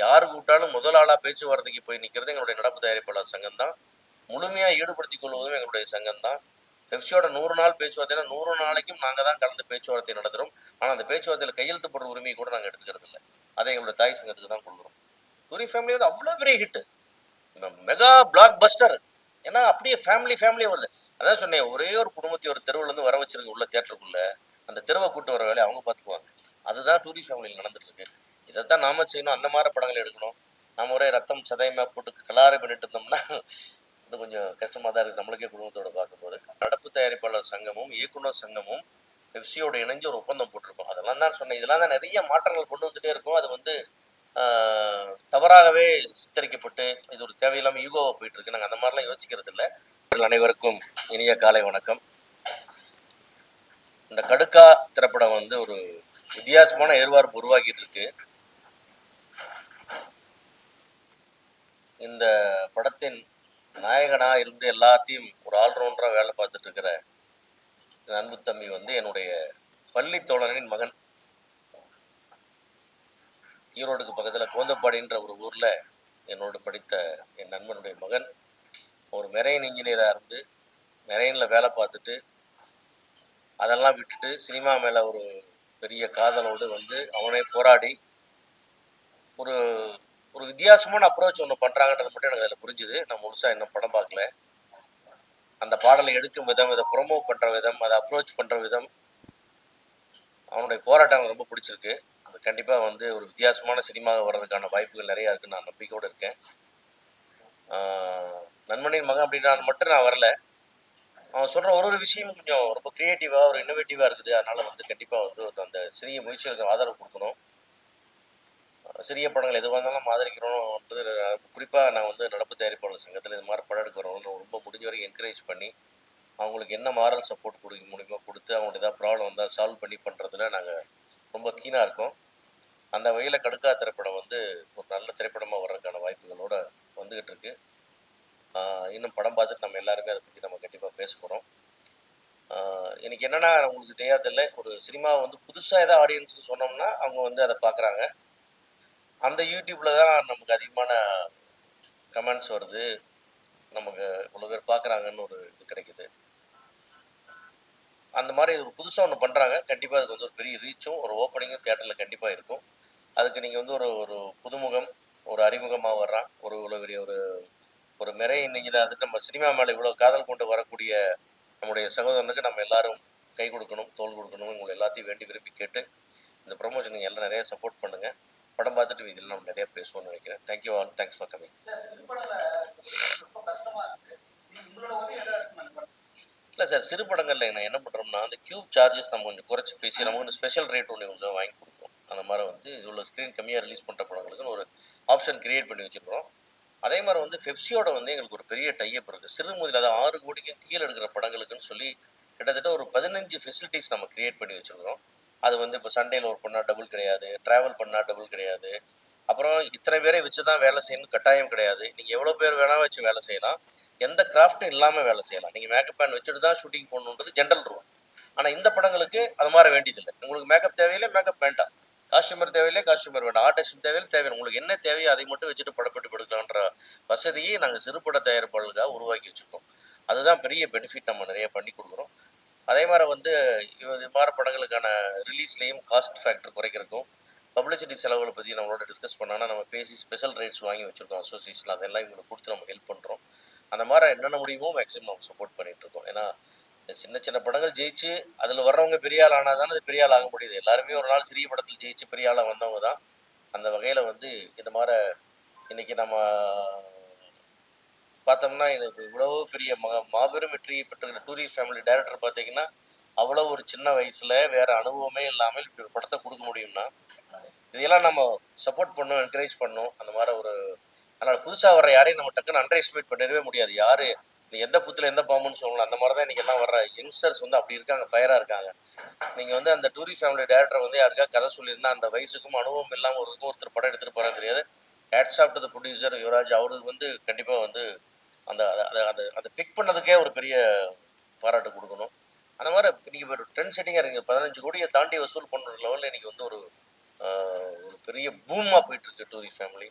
யார் கூப்பிட்டாலும் முதல் ஆளாக பேச்சுவார்த்தைக்கு போய் நிற்கிறது எங்களுடைய நடப்பு தயாரிப்பாளர் சங்கம் தான். முழுமையாக ஈடுபடுத்திக் கொள்வதும் எங்களுடைய சங்கம் தான். பெப்சியோட 100 நாள் பேச்சுவார்த்தைனா 100 நாளைக்கும் நாங்கள் தான் கலந்து பேச்சுவார்த்தை நடத்துகிறோம். ஆனால் அந்த பேச்சுவார்த்தையில் கையெழுத்து போடுற உரிமையை கூட நாங்கள் எடுத்துக்கிறது இல்லை. அதை எங்களுடைய தாய் சங்கத்துக்கு தான் கொடுக்குறோம். டூரி ஃபேமிலி வந்து அவ்வளோ பெரிய ஹிட்டு, மெகா பிளாக் பஸ்டர். ஏன்னா அப்படியே ஃபேமிலியாக வருது. அதான் சொன்னேன், ஒரே ஒரு குடும்பத்தை ஒரு தெருவுலேருந்து வர வச்சிருக்க உள்ள தேட்டருக்குள்ள அந்த தெருவை கூட்டு வர வேலையை அவங்க பார்த்துக்குவாங்க. அதுதான் டூரி ஃபேமிலியில் நடந்துட்டு இருக்கு. இதைத்தான் நாம செய்யணும். அந்த மாதிரி படங்கள் எடுக்கணும். நம்ம ஒரே ரத்தம் சதயமா போட்டு கலாரை பண்ணிட்டு இருந்தோம்னா அது கொஞ்சம் கஷ்டமாக தான் இருக்குது நம்மளுக்கே குடும்பத்தோட பார்க்கும்போது. நடப்பு தயாரிப்பாளர் சங்கமும் இயக்குனர் சங்கமும் பெப்சியோட இணைஞ்சு ஒரு ஒப்பந்தம் போட்டிருக்கோம். அதெல்லாம் தான் சொன்னேன், இதெல்லாம் தான் நிறைய மாற்றங்கள் கொண்டு வந்துட்டே இருக்கும். அது வந்து தவறாகவே சித்தரிக்கப்பட்டு இது ஒரு தேவையில்லாமல் ஈகோவா போயிட்டு இருக்கு. நாங்கள் அந்த மாதிரிலாம் யோசிக்கிறது இல்லை. அனைவருக்கும் இனிய காலை வணக்கம். இந்த கடுக்கா திரைப்படம் வந்து ஒரு வித்தியாசமான எதிர்பார்ப்பு உருவாக்கிட்டு இருக்கு. இந்த படத்தின் நாயகனா இருந்து எல்லாத்தையும் ஒரு ஆல்ரவுண்டரா வேலை பார்த்துட்டு இருக்கிற அன்பு தம்பி வந்து என்னுடைய பள்ளி தோழனின் மகன். ஈரோடுக்கு பக்கத்தில் கோந்தப்பாடின்ற ஒரு ஊரில் என்னோடு படித்த என் நண்பனுடைய மகன் ஒரு மெரெயின் இன்ஜினியராக இருந்து மெரெயினில் வேலை பார்த்துட்டு அதெல்லாம் விட்டுட்டு சினிமா மேலே ஒரு பெரிய காதலோடு வந்து அவனே போராடி ஒரு ஒரு வித்தியாசமான அப்ரோச் ஒன்று பண்ணுறாங்கன்றது மட்டும் எனக்கு அதில் புரிஞ்சுது. நான் முழுசாக இன்னும் படம் பார்க்கல. அந்த பாடலை எடுக்கும் விதம், இதை ப்ரொமோ பண்ணுற விதம், அதை அப்ரோச் பண்ணுற விதம், அவனுடைய போராட்டம் எனக்கு ரொம்ப பிடிச்சிருக்கு. அது கண்டிப்பாக வந்து ஒரு வித்தியாசமான சினிமாவை வர்றதுக்கான வாய்ப்புகள் நிறையா இருக்குன்னு நான் நம்பிக்கையோடு இருக்கேன். நண்பனின் மகன் அப்படின்னா மட்டும் நான் வரல, அவன் சொல்கிற ஒரு விஷயமும் கொஞ்சம் ரொம்ப க்ரியேட்டிவாக ஒரு இன்னோவேட்டிவாக இருக்குது. அதனால் வந்து கண்டிப்பாக வந்து அந்த சிறிய முயற்சிகளுக்கு ஆதரவு கொடுக்கணும். சிறிய படங்கள் எதுவாக இருந்தாலும் ஆதரிக்கிறோன்றது குறிப்பாக நான் வந்து நடப்பு தயாரிப்பாளர் சங்கத்தில் இது மாதிரி படம் எடுக்கிறவங்க ரொம்ப முடிஞ்ச வரைக்கும் என்கரேஜ் பண்ணி அவங்களுக்கு என்ன மாரல் சப்போர்ட் கொடுக்க முடியுமோ கொடுத்து அவங்களுக்கு ஏதாவது ப்ராப்ளம் வந்தால் சால்வ் பண்ணி பண்ணுறதுல நாங்கள் ரொம்ப கீனாக இருக்கோம். அந்த வகையில் கடுக்கா திரைப்படம் வந்து ஒரு நல்ல திரைப்படமாக வர்றதுக்கான வாய்ப்புகளோடு வந்துக்கிட்டு இருக்கு. இன்னும் படம் பார்த்துட்டு நம்ம எல்லாருமே அதை பற்றி நம்ம கண்டிப்பாக பேச போகிறோம். எனக்கு என்னென்னா, உங்களுக்கு தெரியாதில்லை, ஒரு சினிமாவை வந்து புதுசாக ஏதாவது ஆடியன்ஸுக்கு சொன்னோம்னா அவங்க வந்து அதை பார்க்குறாங்க. அந்த யூடியூப்பில் தான் நமக்கு அதிகமான கமெண்ட்ஸ் வருது, நமக்கு இவ்வளோ பேர் பார்க்குறாங்கன்னு ஒரு இது கிடைக்குது. அந்த மாதிரி ஒரு புதுசாக ஒன்று பண்ணுறாங்க. கண்டிப்பாக அதுக்கு வந்து ஒரு பெரிய ரீச்சும் ஒரு ஓப்பனிங்கும் தியேட்டரில் கண்டிப்பாக இருக்கும். அதுக்கு நீங்கள் வந்து ஒரு ஒரு புதுமுகம், ஒரு அறிமுகமாக வர்றான், ஒரு இவ்வளோ பெரிய ஒரு ஒரு மெரெயின் இன்ஜினியர் வந்துட்டு நம்ம சினிமா மேலே இவ்வளோ காதல் கொண்டு வரக்கூடிய நம்முடைய சகோதரனுக்கு நம்ம எல்லாரும் கை கொடுக்கணும், தோல் கொடுக்கணும். உங்களை எல்லாத்தையும் வேண்டி விரும்பி கேட்டு இந்த ப்ரொமோஷன் நீங்கள் எல்லாம் நிறைய சப்போர்ட் பண்ணுங்கள். படம் பார்த்துட்டு இதில் நம்ம நிறைய பேசுவோம்னு நினைக்கிறேன். Thank you all, thanks for coming. இல்லை சார், சிறு படங்கள்ல நான் என்ன பண்ணுறோம்னா, அந்த கியூப் சார்ஜஸ் நம்ம கொஞ்சம் குறைச்சி பேசி நமக்கு கொஞ்சம் ஸ்பெஷல் ரேட் ஒன்று கொஞ்சம் வாங்கி கொடுக்குறோம். அந்த மாதிரி வந்து இவ்வளோ ஸ்க்ரீன் கம்மியாக ரிலீஸ் பண்ணுற படங்களுக்குன்னு ஒரு ஆப்ஷன் கிரியேட் பண்ணி வச்சுருக்கோம். அதே மாதிரி வந்து பெப்சியோட வந்து எங்களுக்கு ஒரு பெரிய டைப் இருக்குது. சிறு முதல் அதாவது 6 கோடிக்கும் கீழே எடுக்கிற படங்களுக்குன்னு சொல்லி கிட்டத்தட்ட ஒரு 15 ஃபெசிலிட்டிஸ் நம்ம கிரியேட் பண்ணி வச்சுருக்கோம். அது வந்து இப்போ சண்டேல ஒர்க் பண்ணால் டபுள் கிடையாது, ட்ராவல் பண்ணால் டபுள் கிடையாது, அப்புறம் இத்தனை பேரை வச்சு தான் வேலை செய்யணும் கட்டாயம் கிடையாது. நீங்கள் எவ்வளோ பேர் வேணால் வச்சு வேலை செய்யலாம், எந்த கிராஃப்ட்டும் இல்லாமல் வேலை செய்யலாம். நீங்கள் மேக்கப் மேன் வச்சுட்டு தான் ஷூட்டிங் போடணுன்றது ஜென்ரல் ரூல். ஆனால் இந்த படங்களுக்கு அது மாதிரி வேண்டியதில்லை. உங்களுக்கு மேக்கப் தேவையில்லை, மேக்கப் வேண்டாம். காஸ்டியூமர் தேவையில்லை, காஸ்டியூமர் வேண்டாம். ஆர்டிஸ்ட் தேவையில்லை, தேவையில்லை. உங்களுக்கு என்ன தேவையோ அதை மட்டும் வச்சுட்டு படப்பட்டு படுக்கலான்ற வசதியை நாங்கள் சிறுபட தயாரிப்பாளர்களுக்காக உருவாக்கி வச்சுருக்கோம். அதுதான் பெரிய பெனிஃபிட் நம்ம நிறைய பண்ணி கொடுக்குறோம். அதே மாதிரி வந்து இது மாதிரி படங்களுக்கான ரிலீஸ்லேயும் காஸ்ட் ஃபேக்டர் குறைக்கிறதுக்கும் பப்ளிசிட்டி செலவுகளை பற்றி நம்மளோட டிஸ்கஸ் பண்ணாங்கன்னா நம்ம பேசி ஸ்பெஷல் ரேட்ஸ் வாங்கி வச்சுருக்கோம் அசோசியேஷன். அதெல்லாம் இவங்களுக்கு கொடுத்து நம்ம ஹெல்ப் பண்ணுறோம். அந்த மாதிரி என்னென்ன முடியுமோ மேக்ஸிமம் நம்ம சப்போர்ட் பண்ணிகிட்ருக்கோம். ஏன்னா சின்ன சின்ன படங்கள் ஜெயிச்சு அதில் வர்றவங்க பெரிய ஆள் ஆனால் தானே அது பெரிய ஆள் ஆக முடியுது. எல்லாருமே ஒரு நாள் சிறிய படத்தில் ஜெயிச்சு பெரிய ஆளாக வந்தவங்க தான். அந்த வகையில் வந்து இந்த மாதிரி இன்றைக்கி நம்ம பார்த்தோம்னா எனக்கு இவ்வளோ பெரிய மாபெரும் வெற்றி பெற்றிருக்கிற டூரி ஃபேமிலி டைரக்டர் பார்த்தீங்கன்னா அவ்வளோ ஒரு சின்ன வயசில் வேறு அனுபவமே இல்லாமல் இப்படி ஒரு படத்தை கொடுக்க முடியும்னா இதையெல்லாம் நம்ம சப்போர்ட் பண்ணணும், என்கரேஜ் பண்ணணும். அந்த மாதிரி ஒரு அதனால் புதுசாக வர யாரையும் நம்ம டக்குன்னு அண்டர் எஸ்டிமேட் பண்ணிடவே முடியாது. யார் நீ எந்த புத்தில் எந்த பாம்புன்னு சொல்லலாம். அந்த மாதிரி தான் இன்றைக்கி எல்லாம் வர்ற யங்ஸ்டர்ஸ் வந்து அப்படி இருக்காங்க, ஃபயராக இருக்காங்க. நீங்கள் வந்து அந்த டூரி ஃபேமிலி டைரக்டர் வந்து யாருக்கா கதை சொல்லியிருந்தா அந்த வயசுக்கும் அனுபவம் இல்லாமல் ஒருத்தர் படம் எடுத்துகிட்டு போகிறான்னு தெரியாது. Hats off to the producer Yuvraj. அவருக்கு வந்து கண்டிப்பாக வந்து அந்த அதை பிக் பண்ணதுக்கே ஒரு பெரிய பாராட்டு கொடுக்கணும். அந்த மாதிரி இன்றைக்கி ஒரு ட்ரெண்ட் செட்டிங்காக இருக்குது. 15 கோடியை தாண்டி வசூல் பண்ணுற லெவலில் இன்றைக்கி வந்து ஒரு ஒரு பெரிய பூமாக போயிட்டுருக்கு டூரிஸ்ட் ஃபேமிலி.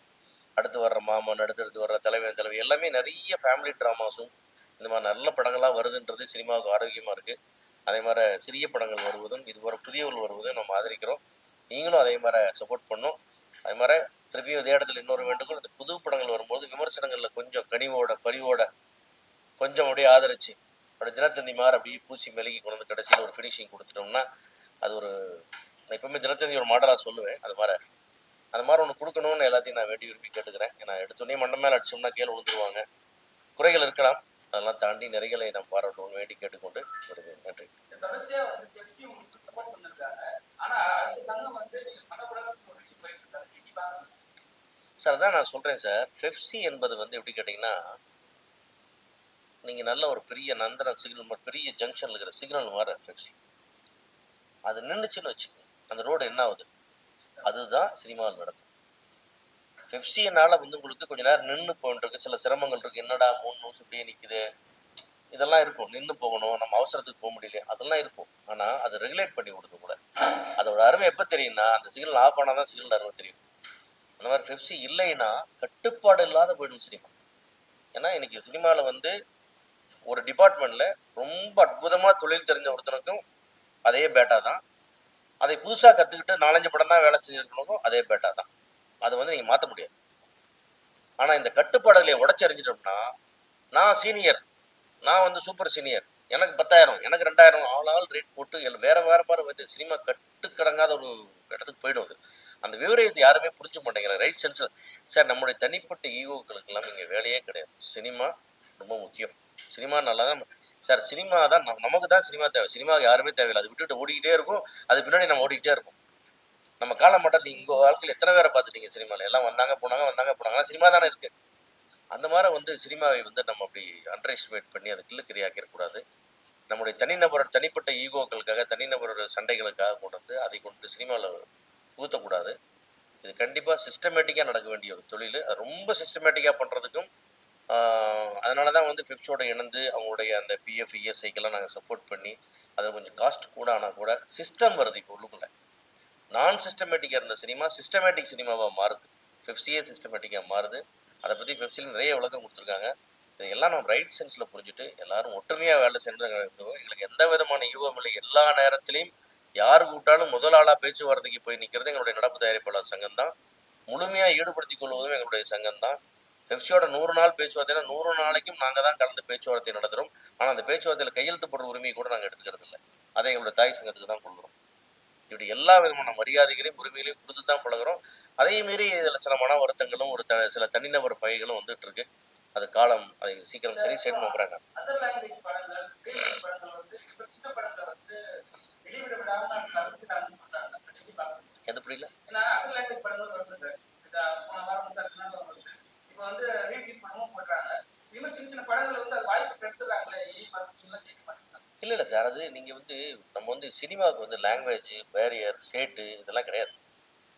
அடுத்து வர்ற மாமன், அடுத்தடுத்து வர்ற தலைவன் தலைவி எல்லாமே நிறைய ஃபேமிலி ட்ராமாஸும் இந்த மாதிரி நல்ல படங்களாக வருதுன்றது சினிமாவுக்கு ஆரோக்கியமாக இருக்குது. அதே மாதிரி சிறிய படங்கள் வருவதும் இது போகிற புதியவர்கள் வருவதும் நம்ம ஆதரிக்கிறோம். நீங்களும் அதே மாதிரி சப்போர்ட் பண்ணும். அதே மாதிரி திருப்பியும் இதே இடத்துல இன்னொரு வேண்டுகோள், இந்த புது படங்கள் வரும்போது விமர்சனங்களில் கொஞ்சம் கனிவோட பரிவோட கொஞ்சம் அப்படியே ஆதரிச்சு அப்படி தினத்தந்தி மாதிரி அப்படியே பூசி மெழுகி கொண்டு வந்து கடைசியில் ஒரு ஃபினிஷிங் கொடுத்துட்டோம்னா அது ஒரு எப்பவுமே தினத்தந்தி ஒரு மாடலாக சொல்லுவேன். அது மாதிரி ஒன்று கொடுக்கணும்னு எல்லாத்தையும் நான் வேண்டி விரும்பி கேட்டுக்கிறேன். ஏன்னா எடுத்தோடனே மண்டம் மேலே அடிச்சோம்னா கீழே விழுந்துருவாங்க. குறைகள் இருக்கலாம், அதெல்லாம் தாண்டி நிறைகளை நாம் பாராட்டணும்னு வேண்டி கேட்டுக்கொண்டு வருவேன். நன்றி. சார் அதான் நான் சொல்கிறேன் சார், பெப்சி என்பது வந்து எப்படி கேட்டிங்கன்னா, நீங்கள் நல்ல ஒரு பெரிய நந்தன சிக்னல் பெரிய ஜங்ஷனில் இருக்கிற சிக்னல் மாதிரி பெப்சி அது நின்றுச்சுன்னு வச்சுக்கோங்க, அந்த ரோடு என்ன ஆகுது, அதுதான் சினிமாவில் நடக்கும். பெப்சினால வந்து உங்களுக்கு கொஞ்ச நேரம் நின்று போயிருக்கு, சில சிரமங்கள் இருக்குது. என்னடா 3 நிமிஷம் இப்படியே நிற்குது, இதெல்லாம் இருக்கும். நின்று போகணும், நம்ம அவசரத்துக்கு போக முடியல, அதெல்லாம் இருக்கும். ஆனால் அதை ரெகுலேட் பண்ணி கொடுக்க கூட அதோட அருமை எப்போ தெரியும்னா, அந்த சிக்னல் ஆஃப் ஆனால் தான் சிக்னல் அருமை தெரியும். அந்த மாதிரி பெப்சி இல்லைன்னா கட்டுப்பாடு இல்லாத போயிடும் சினிமா. ஏன்னா இன்னைக்கு சினிமாவில் வந்து ஒரு டிபார்ட்மெண்ட்டில் ரொம்ப அற்புதமாக தொழில் தெரிஞ்ச ஒருத்தனுக்கும் அதே பேட்டா தான், அதை புதுசாக கற்றுக்கிட்டு 4-5 படம் தான் வேலை செஞ்சுருக்கணுக்கும் அதே பேட்டா தான். அதை வந்து நீங்கள் மாற்ற முடியாது. ஆனால் இந்த கட்டுப்பாடுகளை உடச்செறிஞ்சிட்டோம்னா, நான் சீனியர், நான் வந்து சூப்பர் சீனியர், எனக்கு 10,000, எனக்கு 2,000 ஆள் ரேட் போட்டு வேற வேற மாதிரி வந்து சினிமா கட்டுக்கடங்காத ஒரு இடத்துக்கு போயிடும். அது அந்த விவரத்தை யாருமே புரிஞ்சு மாட்டேங்கிற ரைட் சென்ஸ். சார் நம்முடைய தனிப்பட்ட ஈகோக்களுக்கெல்லாம் இங்கே வேலையே கிடையாது. சினிமா ரொம்ப முக்கியம். சினிமா நல்லா தான் சார், சினிமா தான் நமக்கு தான் சினிமா தேவை. சினிமாவுக்கு யாருமே தேவையில்லை. அது விட்டுட்டு ஓடிக்கிட்டே இருக்கும், அது பின்னாடி நம்ம ஓடிக்கிட்டே இருக்கும். நம்ம காலம் மட்டும் நீங்கள் உங்கள் வாழ்க்கையில் எத்தனை பேரை பார்த்துட்டீங்க சினிமாவில்? எல்லாம் வந்தாங்க போனாங்க, சினிமா தானே இருக்கு. அந்த மாதிரி வந்து சினிமாவை வந்து நம்ம அப்படி அண்டர் எஸ்டிமேட் பண்ணி அதை கிள்ளுக்கிறியாக்கிடக்கூடாது. நம்முடைய தனிநபரோட தனிப்பட்ட ஈகோக்களுக்காக, தனிநபரோட சண்டைகளுக்காக கொண்டு வந்து அதை கொண்டு சினிமாவில் ஊற்றக்கூடாது. இது கண்டிப்பாக சிஸ்டமேட்டிக்காக நடக்க வேண்டிய ஒரு தொழில். அது ரொம்ப சிஸ்டமேட்டிக்காக பண்ணுறதுக்கும் அதனால தான் வந்து பெப்சியோட இணைந்து அவங்களுடைய அந்த பிஎஃப் இஎஸ்ஐக்கெல்லாம் நாங்கள் சப்போர்ட் பண்ணி அதில் கொஞ்சம் காஸ்ட் கூட ஆனால் கூட சிஸ்டம் வருது. இப்போ உள்ளுக்குள்ள நான் சிஸ்டமேட்டிக்காக இருந்த சினிமா சிஸ்டமேட்டிக் சினிமாவாக மாறுது. பெப்சியே சிஸ்டமேட்டிக்காக மாறுது. அதை பற்றி பெப்சியில் நிறைய விளக்கம் கொடுத்துருக்காங்க. இதையெல்லாம் நம்ம ரைட் சென்ஸில் புரிஞ்சுட்டு எல்லாரும் ஒற்றுமையாக வேலை சென்று எங்களுக்கு எந்த விதமான யூகம் இல்லை. எல்லா நேரத்திலையும் யார் கூட்டாலும் முதல் ஆளாக பேச்சுவார்த்தைக்கு போய் நிற்கிறது எங்களுடைய நடப்பு தயாரிப்பாளர் சங்கம் தான். முழுமையாக ஈடுபடுத்திக் கொள்வதும் எங்களுடைய சங்கம் தான். பெப்சியோட 100 நாள் பேச்சுவார்த்தைனா 100 நாளைக்கும் நாங்கள் தான் கலந்து பேச்சுவார்த்தை நடத்துகிறோம். ஆனால் அந்த பேச்சுவார்த்தையில் கையெழுத்து போடுற உரிமையை கூட நாங்கள் எடுத்துக்கிறது இல்லை. அதை எங்களுடைய தாய் சங்கத்துக்கு தான் கொடுக்குறோம். இப்படி எல்லா விதமான மரியாதைகளையும் உரிமைகளையும் கொடுத்து தான் பழகிறோம். அதே மாரி இதில் சில மன வருத்தங்களும் சில தனிநபர் பகைகளும் வந்துட்டு இருக்கு. அது காலம் அதை சீக்கிரம் சரி செய்யணும் நம்புறாங்க. எது புரியல? இல்லை இல்லை சார், அது நீங்கள் வந்து நம்ம வந்து சினிமாவுக்கு வந்து லாங்குவேஜ் பேரியர் ஸ்டேட்டு இதெல்லாம் கிடையாது.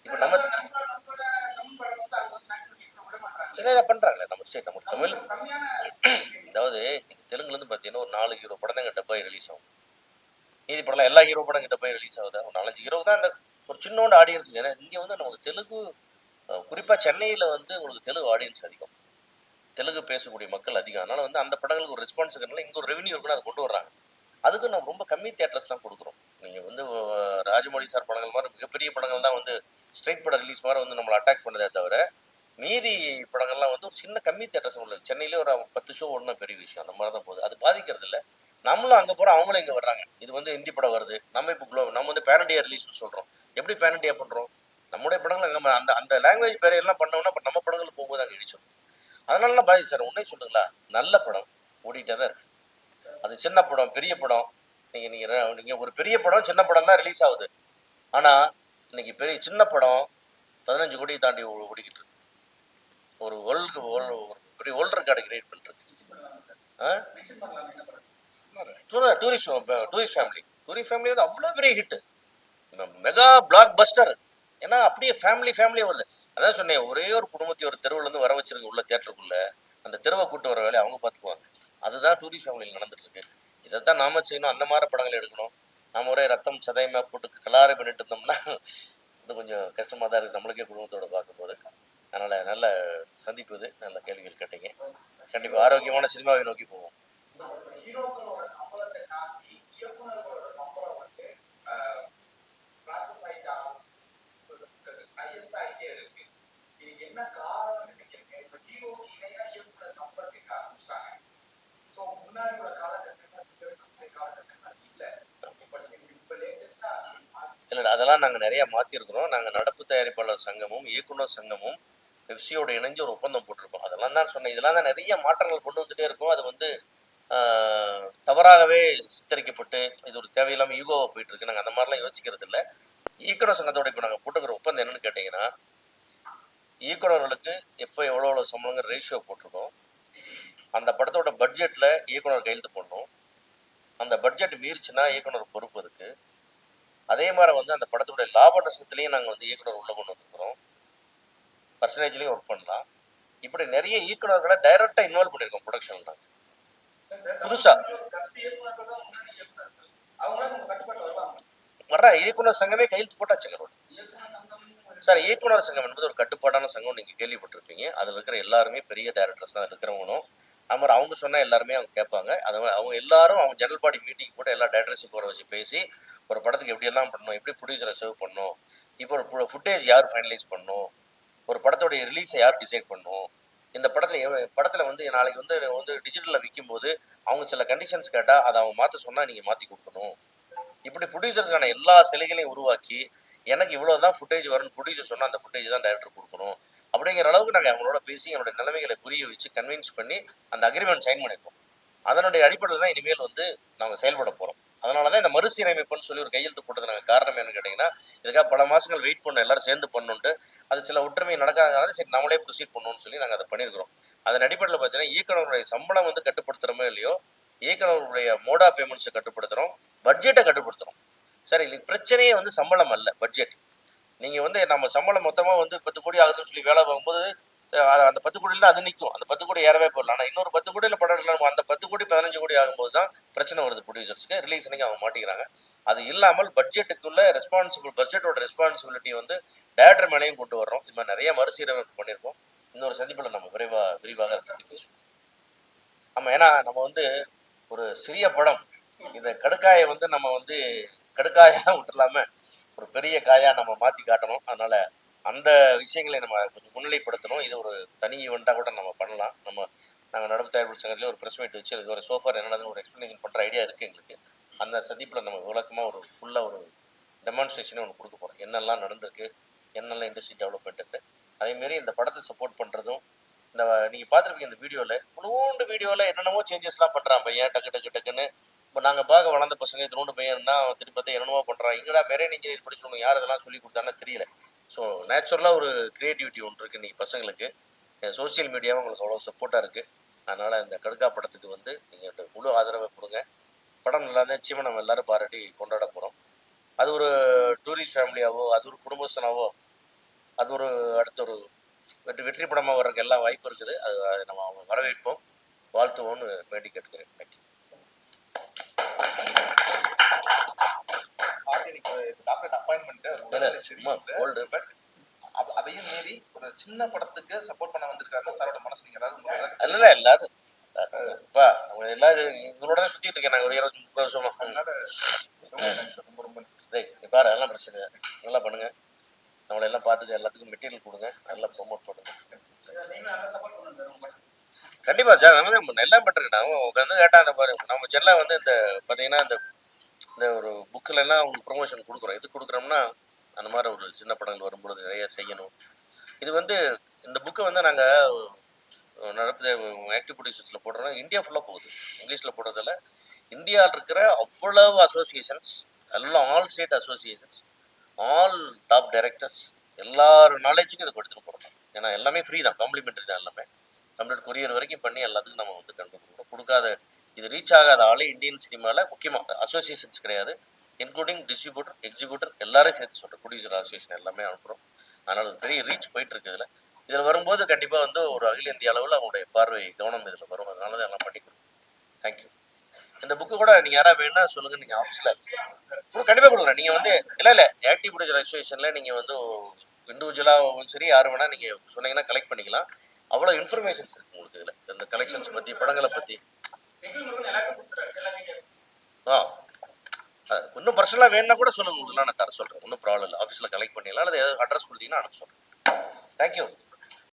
இப்போ நம்ம இல்லை பண்ணுறாங்களே நம்ம சரி, நம்ம தமிழ் அதாவது தெலுங்குலேருந்து பார்த்தீங்கன்னா ஒரு 4 ஹீரோ படம் தான் எங்கள் டப்பாய் ரிலீஸ் ஆகும். மீதி படம்லாம் எல்லா ஹீரோ படம் கிட்ட போய் ரிலீஸ் ஆகுது. ஒரு 4-5 ஹீரோ தான் அந்த ஒரு சின்னோண்டு ஆடியன்ஸ். ஏன்னா இங்கே வந்து நமக்கு தெலுங்கு குறிப்பாக சென்னையில் வந்து உங்களுக்கு தெலுங்கு ஆடியன்ஸ் அதிகம், தெலுங்கு பேசக்கூடிய மக்கள் அதிகம். அதனால் வந்து அந்த படங்களுக்கு ஒரு ரெஸ்பான்ஸ் இருக்கிறனால இங்கே ஒரு ரெவன்யூ இருக்குன்னு அதை கொண்டு வர்றாங்க. அதுக்கு நம்ம ரொம்ப கம்மி தியேட்டர்ஸ் தான் கொடுக்குறோம். நீங்கள் வந்து ராஜமௌழி சார் படங்கள் மாதிரி மிகப்பெரிய படங்கள் தான் வந்து ஸ்ட்ரைட் படம் ரிலீஸ் மாதிரி வந்து நம்மளை அட்டாக் பண்ணதே தவிர மீதி படங்கள்லாம் வந்து ஒரு சின்ன கம்மி தியேட்டர்ஸ் உள்ளது. சென்னையிலே ஒரு 10 ஷோ ஒன்றும் பெரிய விஷயம், அந்த மாதிரி தான் போகுது. அது பாதிக்கிறது இல்லை. நம்மளும் அங்கே போகிறோம், அவங்களும் இங்கே வர்றாங்க. இது வந்து ஹிந்தி படம் வருது, நம்ம இப்போ நம்ம வந்து பேன் இண்டியா ரிலீஸ்னு சொல்கிறோம். எப்படி பேன் இண்டியா பண்ணுறோம்? நம்முடைய படங்கள் அங்கே அந்த அந்த லாங்குவேஜ் பேரையெல்லாம் பண்ணோம்னா இப்போ நம்ம படங்கள் போகும்போது அங்கே இடிச்சிடும். அதனாலலாம் பாதி சார். உன்னே சொல்லுங்களா, நல்ல படம் ஓடிட்டே தான் இருக்குது. அது சின்ன படம் பெரிய படம், நீங்கள் ஒரு பெரிய படம் சின்ன படம் தான் ரிலீஸ் ஆகுது. ஆனால் இன்னைக்கு சின்ன படம் 15 கோடியை தாண்டி ஓடிக்கிட்டு இருக்கு. ஒரு பெரிய வேர்ல்டு ரெக்கார்டு கிரியேட் பண்ணிருக்கு. டூரிஸ்ட் ஃபேமிலி வந்து அவ்வளோ பெரிய ஹிட்டு, மெகா பிளாக் பஸ்டர். ஏன்னா அப்படியே ஃபேமிலியாக வருது. அதான் சொன்னேன், ஒரே ஒரு குடும்பத்தை ஒரு தெருவுலேருந்து வர வச்சிருக்க உள்ள தேட்டருக்குள்ள அந்த தெருவை கூட்டு வர வேலையை அவங்க பார்த்துக்குவாங்க. அதுதான் டூரிஸ்ட் ஃபேமிலியில் நடந்துட்டு இருக்கு. இதைத்தான் நாம செய்யணும். அந்த மாதிரி படங்கள் எடுக்கணும். நாம ஒரே ரத்தம் சதையமாக போட்டு கலாரை பண்ணிட்டு இருந்தோம்னா இது கொஞ்சம் கஷ்டமாக தான் இருக்குது நம்மளுக்கே குடும்பத்தோடு பார்க்கும்போது. அதனால் நல்ல சந்திப்பு இது, நல்ல கேள்விகள் கேட்டீங்க. கண்டிப்பாக ஆரோக்கியமான சினிமாவை நோக்கி போவோம். இல்லை அதெல்லாம் நாங்கள் நிறையா மாற்றிருக்கிறோம். நாங்கள் நடப்பு தயாரிப்பாளர் சங்கமும் இயக்குனர் சங்கமும் பெப்சியோட இணைஞ்சு ஒரு ஒப்பந்தம் போட்டிருக்கோம். அதெல்லாம் தான் சொன்னேன், இதெல்லாம் தான் நிறைய மாற்றங்கள் கொண்டு வந்துட்டே இருக்கும். அது வந்து தவறாகவே சித்தரிக்கப்பட்டு இது ஒரு தேவையில்லாமல் ஈகோவாக போயிட்டு இருக்கு. நாங்கள் அந்த மாதிரிலாம் யோசிக்கிறது இல்லை. இயக்குனர் சங்கத்தோட இப்போ நாங்கள் போட்டுக்கிற ஒப்பந்தம் என்னன்னு கேட்டிங்கன்னா, இயக்குநர்களுக்கு எப்போ எவ்வளோ சம்பளங்கிற ரேஷியோ போட்டிருக்கோம். அந்த படத்தோட பட்ஜெட்டில் இயக்குனர் கையெழுத்து போடணும். அந்த பட்ஜெட் மீறிச்சுன்னா இயக்குனர் பொறுப்பு இருக்குது. அதே மாதிரி வந்து அந்த படத்துடைய லாப நஷ்டத்துலேயும் நாங்கள் வந்து இயக்குனர் உள்ள கொண்டு வந்துருக்கிறோம். பர்சன்டேஜ்லேயும் ஒர்க் பண்ணலாம். இப்படி நிறைய இயக்குநர்களை டைரக்டாக இன்வால்வ் பண்ணியிருக்கோம் ப்ரொடக்ஷன். நாங்கள் புதுசாக வர்ற இயக்குனர் சங்கமே கையெழுத்து போட்டாச்சுங்க சார். இயக்குனர் சங்கம் என்பது ஒரு கட்டுப்பாடான சங்கம், நீங்கள் கேள்விப்பட்டிருப்பீங்க. அதில் இருக்கிற எல்லாருமே பெரிய டைரக்டர்ஸ் தான் இருக்கிறவங்களும். அது மாதிரி அவங்க சொன்னால் எல்லாருமே அவங்க கேட்பாங்க. அது அவங்க எல்லாரும் அவங்க ஜெனரல் பாடி மீட்டிங் கூட எல்லா டைரக்டர்ஸும் போட வச்சு பேசி ஒரு படத்துக்கு எப்படியெல்லாம் பண்ணணும், எப்படி ப்ரொடியூசரை சேவ் பண்ணணும், இப்போ ஒரு ஃபுட்டேஜ் யார் ஃபைனலைஸ் பண்ணணும், ஒரு படத்தோடைய ரிலீஸை யார் டிசைட் பண்ணணும், இந்த படத்தில் வந்து நாளைக்கு வந்து டிஜிட்டலில் விற்கும்போது அவங்க சில கண்டிஷன்ஸ் கேட்டால் அதை அவங்க மாற்ற சொன்னால் நீங்கள் மாற்றி கொடுக்கணும். இப்படி ப்ரொடியூசர்ஸ்க்கான எல்லா சிலைகளையும் உருவாக்கி எனக்கு இவ்வளோ தான் ஃபுட்டேஜ் வரும்னு ப்ரொடியூசர் சொன்னால் அந்த ஃபுட்டேஜ் தான் டைரக்டர் கொடுக்கணும் அப்படிங்கிற அளவுக்கு நாங்கள் அவங்களோட பேசி என்னோட நிலைமைகளை புரிய வச்சு கன்வின்ஸ் பண்ணி அந்த அக்ரிமெண்ட் சைன் பண்ணியிருக்கோம். அதனுடைய அடிப்படையில் தான் இனிமேல் வந்து நாங்கள் செயல்பட போகிறோம். அதனால தான் இந்த மறுசீரமைப்புன்னு சொல்லி ஒரு கையெழுத்து போட்டது நாங்கள் காரணம் என்னன்னு கேட்டிங்கன்னா, இதுக்காக பல மாதங்கள் வெயிட் பண்ணோம், எல்லாரும் சேர்ந்து பண்ணணுன்ட்டு. அது சில ஒற்றுமை நடக்காதனால சரி நம்மளே ப்ரொசீட் பண்ணணும்னு சொல்லி நாங்கள் அதை பண்ணியிருக்கிறோம். அதன் அடிப்படையில் பார்த்தீங்கன்னா இயக்குநருடைய சம்பளம் வந்து கட்டுப்படுத்துகிறோமோ இல்லையோ, இயக்குநருடைய மோட் ஆஃப் பேமெண்ட்ஸை கட்டுப்படுத்துகிறோம், பட்ஜெட்டை கட்டுப்படுத்துகிறோம். சரி, பிரச்சனையே வந்து சம்பளம் அல்ல, பட்ஜெட். நீங்கள் வந்து நம்ம சம்பளம் மொத்தமாக வந்து 10 கோடி ஆகுதுன்னு சொல்லி வேலை பார்க்கும்போது அந்த 10 கோடியில் தான் அது நிற்கும். அந்த 10 கோடி ஏறவே போடலாம். ஆனால் இன்னொரு 10 கோடியில் படம் எடுக்கலாம். அந்த 10 கோடி 15 கோடி ஆகும்போது தான் பிரச்சனை வருது ப்ரொடியூசர்ஸ்க்கு. ரிலீஸ் அன்னைக்கு அவங்க மாட்டிக்கிறாங்க. அது இல்லாமல் பட்ஜெட்டுக்குள்ள பட்ஜெட்டோட ரெஸ்பான்சிபிலிட்டி வந்து டைரக்டர் மேலேயும் கொண்டு வர்றோம். இது மாதிரி நிறைய மறுசீரமைப்பு பண்ணியிருக்கோம். இன்னொரு சந்திப்பில் நம்ம விரிவாக அதை பற்றி பேசுவோம். ஆமாம், ஏன்னா நம்ம வந்து ஒரு சிறிய படம், இந்த கடுக்காயை வந்து நம்ம வந்து கடுக்காயாக விட்டுலாம ஒரு பெரிய காயா நம்ம மாற்றி காட்டணும். அதனால அந்த விஷயங்களை நம்ம கொஞ்சம் முன்னிலைப்படுத்தணும். இது ஒரு தனி ஈவெண்ட்டாக கூட நம்ம பண்ணலாம். நாங்கள் நடப்பு தயாரிப்பு சங்கத்திலே ஒரு ப்ரெஸ் மீட் வச்சு அது ஒரு சோஃபார் என்னன்னு ஒரு எக்ஸ்ப்ளனேஷன் பண்ணுற ஐடியா இருக்குது எங்களுக்கு. அந்த சந்திப்பில் நம்ம விளக்கமாக ஒரு ஃபுல்லாக ஒரு டெமான்ஸ்ட்ரேஷனே ஒன்று கொடுக்க போகிறோம். என்னெல்லாம் நடந்திருக்கு, என்னெல்லாம் இண்டஸ்ட்ரி டெவலப்மெண்ட்டு. அதேமாரி இந்த படத்தை சப்போர்ட் பண்ணுறதும், இந்த நீங்கள் பார்த்துருப்பீங்க இந்த வீடியோவில், முழுவண்டு வீடியோவில் என்னென்னமோ சேஞ்சஸ்லாம் பண்ணுறான் பையன், டக்குன்னு. இப்போ நாங்கள் பார்க்க வளர்ந்த பசங்க திரும்ப பையன் தான் திருப்பி பார்த்தா என்னென்னமோ பண்ணுறான். இங்கடா மெரைன் இன்ஜினியர் படிச்சவங்க யார் இதெல்லாம் சொல்லி கொடுத்தான்னு தெரியல. ஸோ நேச்சுரலாக ஒரு க்ரியேட்டிவிட்டி ஒன்று இருக்குது இன்றைக்கி பசங்களுக்கு. சோசியல் மீடியாவும் உங்களுக்கு அவ்வளோ சப்போர்ட்டாக இருக்குது. அதனால் இந்த கடுக்கா படத்துக்கு வந்து நீங்கள் முழு ஆதரவை கொடுங்க. படம் நல்லா தான் நிச்சயமாக நம்ம எல்லோரும் பாராட்டி கொண்டாட போகிறோம். அது ஒரு டூரிஸ்ட் ஃபேமிலியாவோ, அது ஒரு குடும்பஸ்தனாவோ, அது ஒரு அடுத்த ஒரு வெற்றி படமாக வர்றதுக்கு எல்லா வாய்ப்பு இருக்குது. அதை நம்ம அவங்க வரவேற்போம், வாழ்த்துவோம்னு வேண்டி கேட்டுக்கிறேன். தேங்க்யூ. அதையும் மீறி ஒரு சின்ன படத்துக்கு சப்போர்ட் பண்ண வந்திருக்காங்க சாரோட மனசு நீங்க இல்ல எல்லாரும் இப்பா நம்ம எல்லாரும் இவங்களோட தான் சுத்திட்டு இருக்கேன் நாங்கள் ஒரு 20-30 வருஷமா. ரொம்ப ரொம்ப பாரு எல்லாம் பிரச்சனை நல்லா பண்ணுங்க. நம்மளை எல்லாம் பார்த்துட்டு எல்லாத்துக்கும் மெட்டீரியல் கொடுங்க, நல்லா ப்ரொமோட் பண்ணுங்க. கண்டிப்பா சார், நம்ம எல்லாம் பண்ணிருக்கேன். அவங்க வந்து கேட்டா அந்த பாரு நம்ம சென்னை வந்து இந்த பார்த்தீங்கன்னா இந்த ஒரு புக்கில் எல்லாம் அவங்களுக்கு ப்ரொமோஷன் கொடுக்குறோம். எது கொடுக்குறோம்னா அந்த மாதிரி ஒரு சின்ன படங்கள் வரும்பொழுது நிறைய செய்யணும். இது வந்து இந்த புக்கை வந்து நாங்கள் நடப்பு ஆக்டிவ் ப்ரொடியூசர்ஸில் போடுறோம்னா இந்தியா ஃபுல்லாக போகுது. இங்கிலீஷில் போடுறதில்ல, இந்தியாவில் இருக்கிற அவ்வளவு அசோசியேஷன்ஸ், எல்லாம் all state associations, all top directors எல்லாரும் நாலேஜுக்கும் இதை கொடுத்துட்டு போகிறோம். ஏன்னா எல்லாமே ஃப்ரீ தான், காம்ப்ளிமெண்ட்ரி தான். எல்லாமே கம்ப்ளீட் கொரியர் வரைக்கும் பண்ணி எல்லாத்துக்கும் நம்ம வந்து கண்டுபிடிக்கிறோம். கொடுக்காத இது ரீச் ஆகாத ஆளே இந்தியன் சினிமாவில் முக்கியமாக அசோசியேஷன்ஸ் கிடையாது. இன்க்ளூடிங் டிஸ்ட்ரிபியூட்டர், எக்ஸிக்யூட்டர் எல்லாரும் சேர்த்து சொல்கிறோம். ப்ரொடியூசர் அசோசியேஷன் எல்லாமே அனுப்புகிறோம். அதனால் ஒரு பெரிய ரீச் போயிட்டுருக்கு. இதில் வரும்போது கண்டிப்பாக வந்து ஒரு அகில இந்திய அளவில் அவங்களுடைய பார்வை கவனம் இதில் வரும். அதனால தான் எல்லாம் பண்ணிக்கிறோம். தேங்க்யூ. இந்த புக்கு கூட நீங்கள் யாராவது வேணும்னா சொல்லுங்கள், நீங்கள் ஆஃபீஸில் கண்டிப்பாக கொடுக்குறேன். நீங்கள் வந்து இல்லை ஆக்டிவ் ப்ரொடியூசர் அசோசியேஷனில் நீங்கள் வந்து இண்டிவிஜுவலாகவும் சரி யார் வேணால் நீங்கள் சொன்னீங்கன்னா கலெக்ட் பண்ணிக்கலாம். அவ்வளோ இன்ஃபர்மேஷன்ஸ் இருக்குது உங்களுக்கு இதில், இந்த கலெக்ஷன்ஸ் பற்றி, படங்களை பற்றி. ஆ இன்னும் பர்சனலாக வேணும்னா கூட சொல்லுங்கள், உங்களுக்கு நான் தர சொல்கிறேன், ஒன்றும் ப்ராப்ளம் இல்லை. ஆஃபீஸில் கலெக்ட் பண்ணிடலாம், அல்லது அட்ரஸ் கொடுத்தீங்கன்னா அனுப்ப சொல்கிறேன். தேங்க்யூ.